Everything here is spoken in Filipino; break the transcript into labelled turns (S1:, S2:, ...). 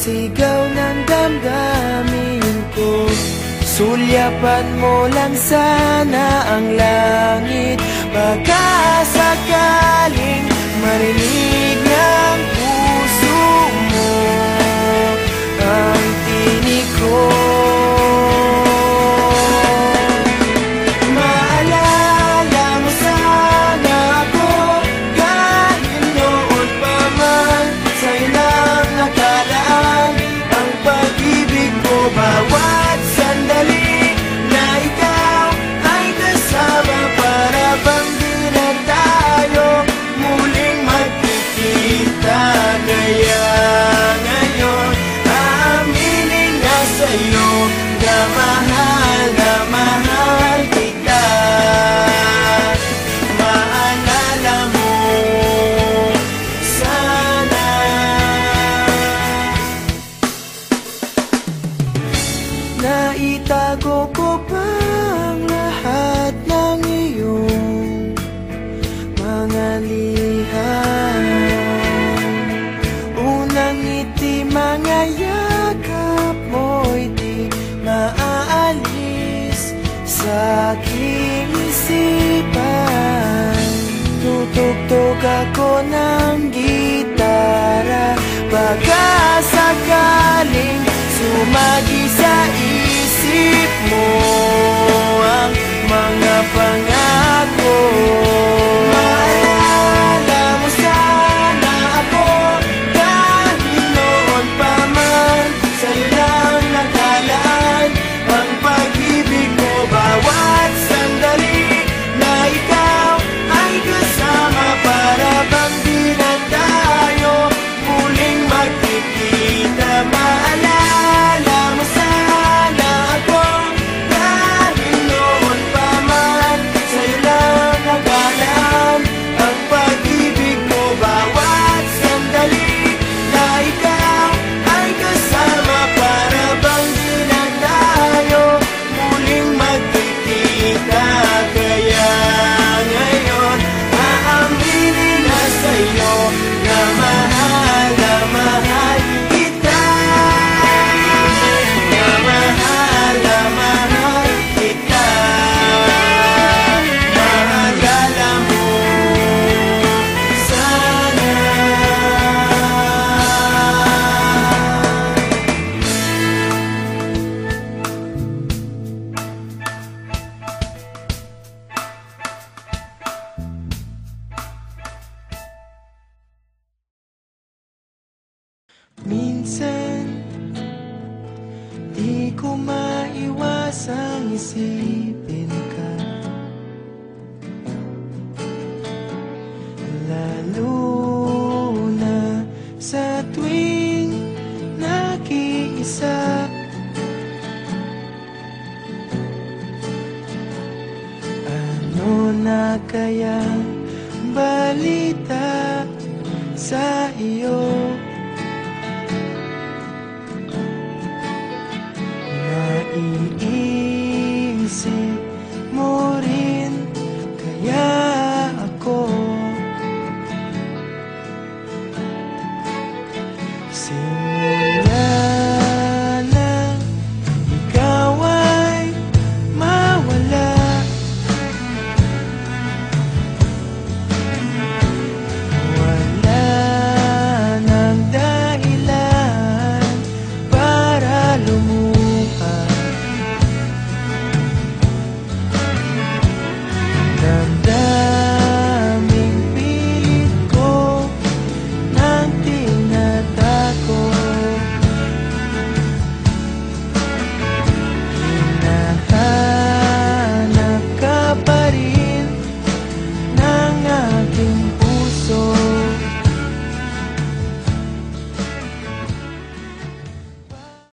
S1: sigaw ng damdamin ko. Sulyapan mo lang sana ang langit, baka sakaling marinig ng puso mo ang tinig ko. Maalala mo sana ako kahit noon pa man sa ilang nakalaan. Ang pag-ibig ko bawat sandali na ikaw ay kasama, para bang di na tayo muling magkikita. Kaya ngayon aaminin na sa'yo na mahal kita. Maalala mo sana. Naitago ko pa ang lahat ng iyong mga liham. Unang ngiti, mga yakap mo'y di maaalis sa aking isipan. Tutugtog ako ng gitara, baka sakaling sumagi sa isip mo ang mga pangako. Maalala mo sana ako kahit noon pa man sa ilang nakalaan. Ang pag-ibig ko bawat sandali na ikaw ay kasama, para bang di na tayo muling magkikita. Maalala mo sana ako kahit noon pa man sa ilang nakalaan. Ang pag-ibig ko bawat sandali na ikaw ay kasama, para bang di na tayo muling magkikita. Kaya ngayon aaminin na sa'yo na mahal kita. Na mahal kita. Maalala mo sana. Minsan di ko maiwasang isipin ka, lalo na sa tuwing nag-iisa. Ano na kayang balita sa iyo?